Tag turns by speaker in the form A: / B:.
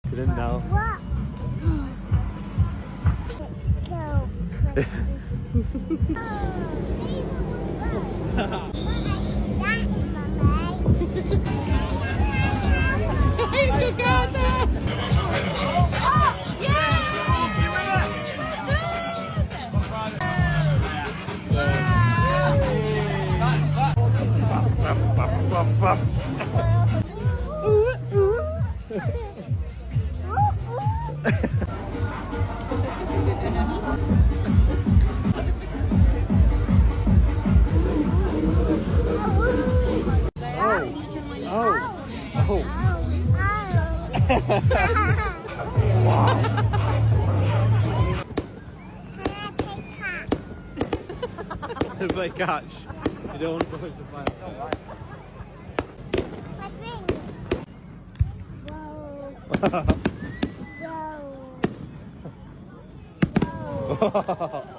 A: You didn't know?
B: What? It's
A: Play catch. You don't want to push the fire.
B: Whoa. Whoa. Whoa.